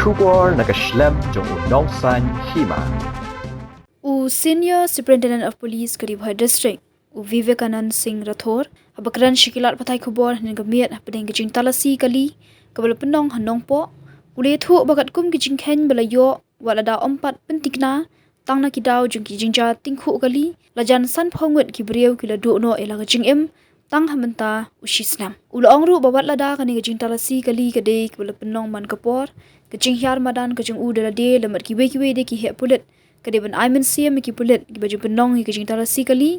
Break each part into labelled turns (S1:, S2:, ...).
S1: Shubor na Shisnem jong Nong San Hima.
S2: Senior Superintendent of Police kari Bhoi District Vivekanand Singh Rathore abakran shikilat patai khubor hin gamiat pedeng kijing talasi kali kabal penong hanong po Ïathuh bagat kum kijing khen balayo walada ompat pentikna tangna kidau jung Jingjia Tyngkhuh kali lajan san phongut kibrieu kila du no ela kijing em tang hamenta Shisnem ulong ru bawat lada kani kijing talasi kali kade kabal penong man kapor kijing hyar madan kijing udala de lamat kiwe de ki he pulit kade ban aimen siam ki pulit ki baju penong ki kijing talasi kali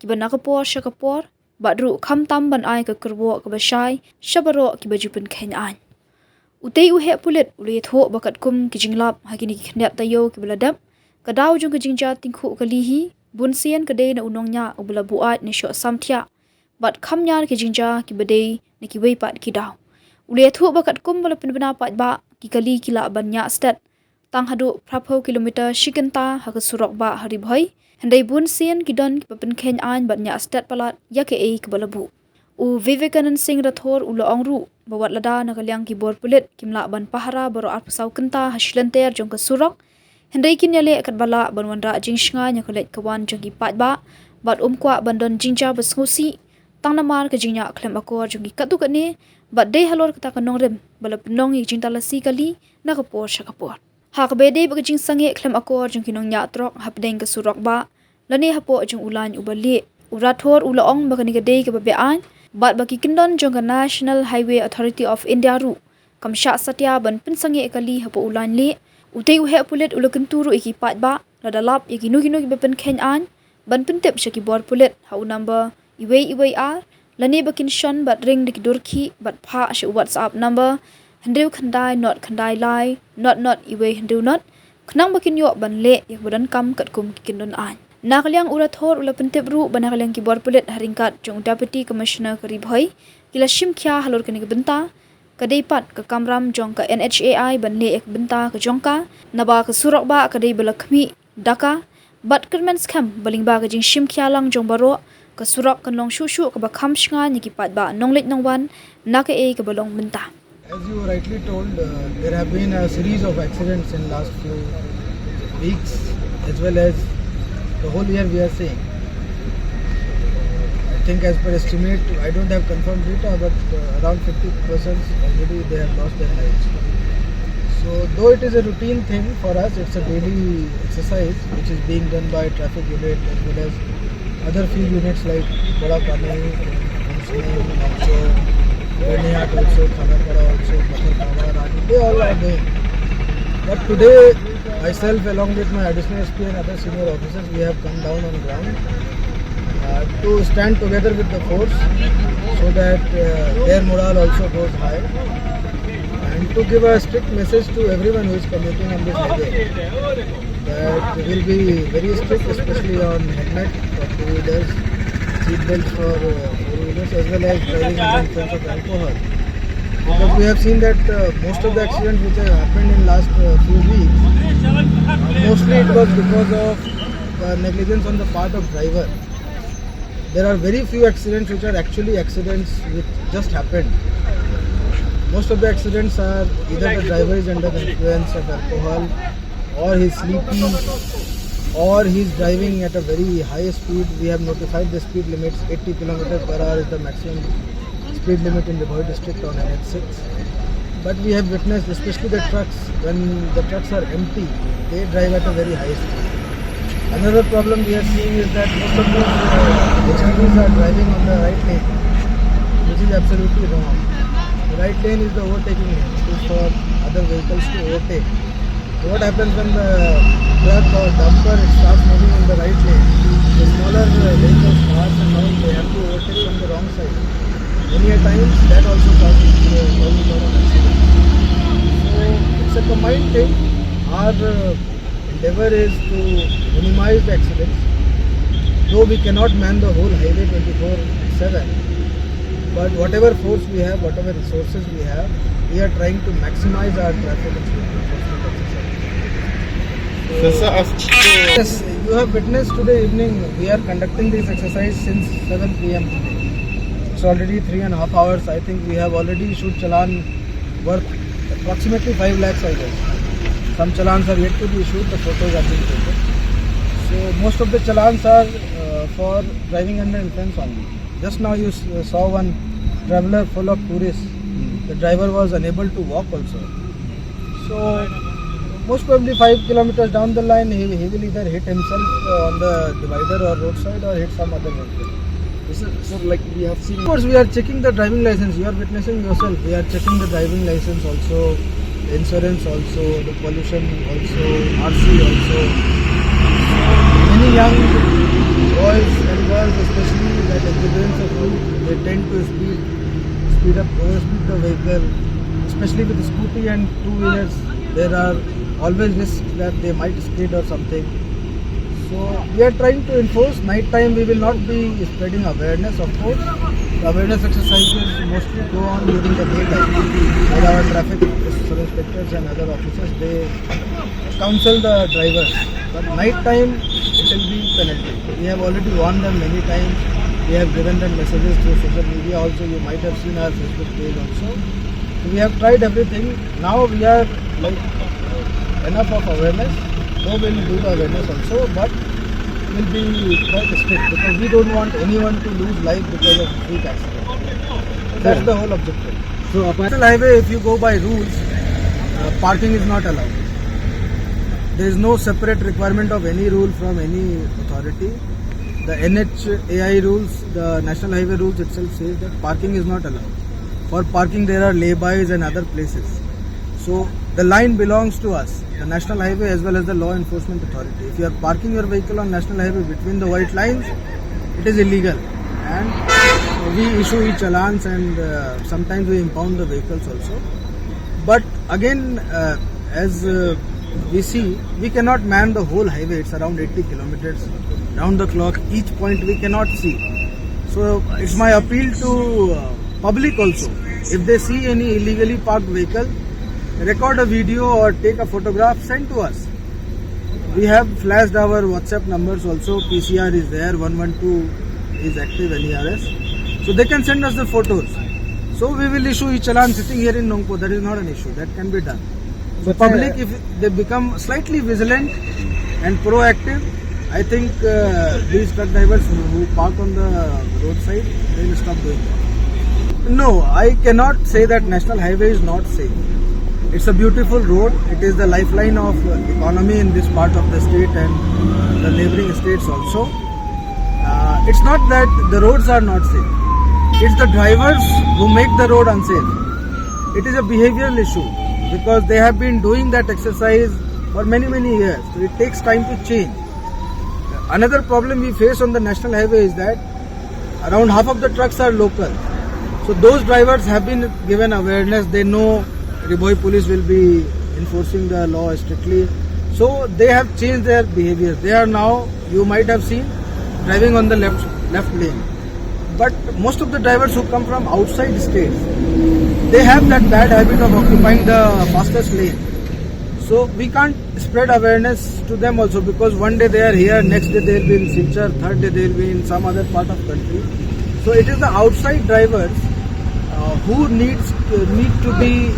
S2: ki ban nakapor shakapor badru kham tam ban ai ka kerwo ka basai shabaro ki baju pen khen an utei u he pulit Ïathuh bakat kum kijing lap hakini ki khnep tayo ki beladap kadau jung kijing ja Tyngkhuh kali hi bun sian kade na unong nya ubla buat ni sho samthia bat kham nyar kijing ja ki bade ni ki wei pat ki daw Ïathuh bakat kum bala penbena pat ba ki kali kila ban nya stat tang hadu prapo kilometer shikenta haka surok ba hari Bhoi handai bun sian kidon ki papen khen an bat nya stat palat yake e kbalabu Vivekanand Singh Rathore ulo ongru bawat lada nakalyang ki bor pulit kimla ban pahara baro arpasau kenta hashlanter jong ka surok handai kinyale akat bala ban wanra jingshnga nya kolet kawan jong ki pat ba bat kwa bandon Jingjia basngusi tang namar ka jingnya klem akor jong ki katu kane bat dei halor kata kanong rem bala penong ki jingtalasi kali nakapor shakapor Haka bede bagajing sange klem akor jong kinong nya trok hapdeng ke surok ba lani hapo jong ulan ubali Rathore ulaong bagani gade ke babean bat bagi kindon jong ka National Highway Authority of India ru kamsha satya ban pinsange kali hapo ulan le utei uhe pulit ulakenturu iki pat ba ladalap iki nugino ki bepen khen an ban pintep shaki bor pulit hau number iwei ar lani bakin shon bat ring dik durki bat pha she WhatsApp number Hendeu khandai lai not iwe hendeu not khnang bakin yo ban le yak badan kam kat kum kindon an nakaliang Ïathuh ula pentep ru banakaliang ki bor pulit haringkat jong deputy commissioner kari Bhoi kila shim khya halor kani benta kadai pat ka kamram jong ka NHAI ban le ek benta ka jongka naba ka surok ba kadai balakmi daka bat kermen scam baling ba ka jing shim khya lang jong baro ka surok kan long shu ka ba kham shnga ni ki pat ba nonglet nongwan naka e ka balong benta
S3: As you rightly told, there have been a series of accidents in last few weeks, as well as the whole year we are seeing. I think as per estimate, I don't have confirmed data, but around 50 persons already they have lost their lives. So though it is a routine thing for us, it's a daily exercise which is being done by traffic unit as well as other field units like Bada Pani, Shisnem, Gurnihat also, Khanapara also, Mathar, they all are doing. But today, myself along with my additional SP and other senior officers, we have come down on ground to stand together with the force so that their morale also goes high and to give a strict message to everyone who is commuting on this highway that we will be very strict, especially on helmet for two-wheelers, seat belts for four-wheelers as well as driving under influence of alcohol. Because we have seen that most of the accidents which have happened in last few weeks, mostly it was because of negligence on the part of driver. There are very few accidents which are actually accidents which just happened. Most of the accidents are either the driver is under the influence of alcohol or he's sleepy or he's driving at a very high speed. We have notified the speed limits. 80 km per hour is the maximum speed limit in the Bhoi district on NH6. But we have witnessed, especially the trucks, when the trucks are empty, they drive at a very high speed. Another problem we are seeing is that most of these HGVs are driving on the right lane, which is absolutely wrong. The right lane is the overtaking lane. It is for other vehicles to overtake. So what happens when the truck or dumper starts moving in the right lane? The smaller vehicles, cars and all, they have to overtake from the wrong side. Many a times that also causes a lot of accidents. So it's a combined thing. Our endeavour is to minimize the accidents. Though we cannot man the whole highway 24/7, but whatever force we have, whatever resources we have, we are trying to maximize our traffic and safety enforcement exercise. Yes, you have witnessed today evening, we are conducting this exercise since 7 p.m. It's already 3.5 hours. I think we have already issued challan worth approximately 5 lakhs, I guess. Some challans are yet to be issued, the photos are being taken. So most of the challans are for driving under influence only. Just now you saw one traveller full of tourists. The driver was unable to walk also. So most probably 5 kilometers down the line he will either hit himself on the divider or roadside or hit some other vehicle.
S4: So like we have seen.
S3: Of course, we are checking the driving license. You are witnessing yourself. We are checking the driving license also, the insurance also, the pollution also, RC also. Many young boys and girls, especially that exuberance of youth, they tend to speed up, overspeed the vehicle. Especially with the scooty and two-wheelers, there are always risks that they might skid or something. So we are trying to enforce. Night time we will not be spreading awareness, of course. The awareness exercises mostly go on during the daytime. Where our traffic sub-inspectors and other officers, they counsel the drivers. But night time it will be penalty. We have already warned them many times. We have given them messages through social media also. You might have seen our Facebook page also. So we have tried everything. Now we are like enough of awareness. Though we will do the awareness also, but will be quite strict because we don't want anyone to lose life because of freak accident. So that's the whole objective.
S4: So
S3: National highway, if you go by rules, parking is not allowed. There is no separate requirement of any rule from any authority. The NHAI rules, the National Highway rules itself says that parking is not allowed. For parking there are laybys and other places. So the line belongs to us, the National Highway as well as the Law Enforcement Authority. If you are parking your vehicle on National Highway between the white lines, it is illegal. And we issue e-challans and sometimes we impound the vehicles also. But again, as we see, we cannot man the whole highway. It's around 80 kilometers round the clock. Each point we cannot see. So it's my appeal to public also. If they see any illegally parked vehicle, record a video or take a photograph, send to us. We have flashed our WhatsApp numbers also. PCR is there, 112 is active, NERS. So they can send us the photos. So we will issue e-challan sitting here in Nongpo. That is not an issue. That can be done. So public, if they become slightly vigilant and proactive, I think these truck drivers who park on the roadside, they will stop doing that. No, I cannot say that National Highway is not safe. It's a beautiful road. It is the lifeline of economy in this part of the state and the neighboring states also. It's not that the roads are not safe. It's the drivers who make the road unsafe. It is a behavioral issue because they have been doing that exercise for many years. So it takes time to change. Another problem we face on the National Highway is that around half of the trucks are local. So those drivers have been given awareness. They know the Bhoi police will be enforcing the law strictly. So they have changed their behavior. They are now, you might have seen, driving on the left lane. But most of the drivers who come from outside states, they have that bad habit of occupying the fastest lane. So we can't spread awareness to them also because one day they are here, next day they will be in Silchar, third day they will be in some other part of country. So it is the outside drivers who need to be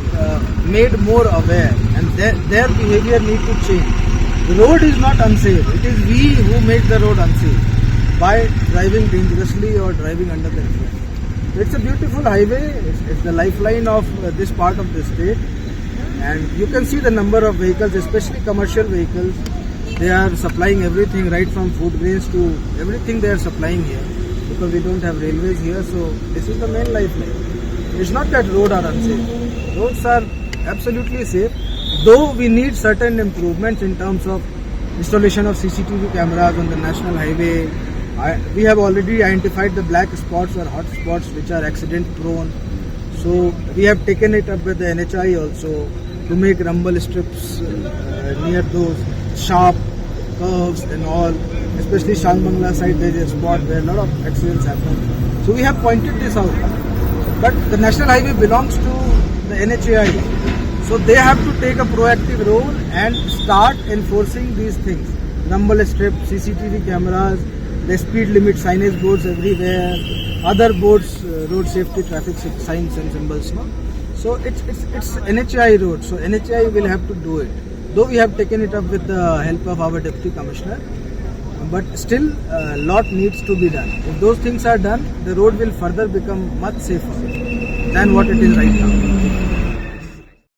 S3: made more aware and their behavior need to change. The road is not unsafe. It is we who make the road unsafe by driving dangerously or driving under the influence. It's a beautiful highway. It's the lifeline of this part of the state. And you can see the number of vehicles, especially commercial vehicles. They are supplying everything right from food grains to everything they are supplying here because we don't have railways here. So this is the main lifeline. It's not that roads are unsafe. Roads are absolutely safe, though we need certain improvements in terms of installation of CCTV cameras on the national highway. We have already identified the black spots or hot spots which are accident prone. So we have taken it up with the NHI also to make rumble strips near those sharp curves and all. Especially Shalbangla side, there is a spot where a lot of accidents happen. So we have pointed this out. But the national highway belongs to the NHAI. So they have to take a proactive role and start enforcing these things. Rumble strip, CCTV cameras, the speed limit signage boards everywhere, other boards, road safety, traffic signs and symbols. No? So it's NHI road. So NHI will have to do it. Though we have taken it up with the help of our deputy commissioner, but still a lot needs to be done. If those things are done, the road will further become much safer than what it is right now.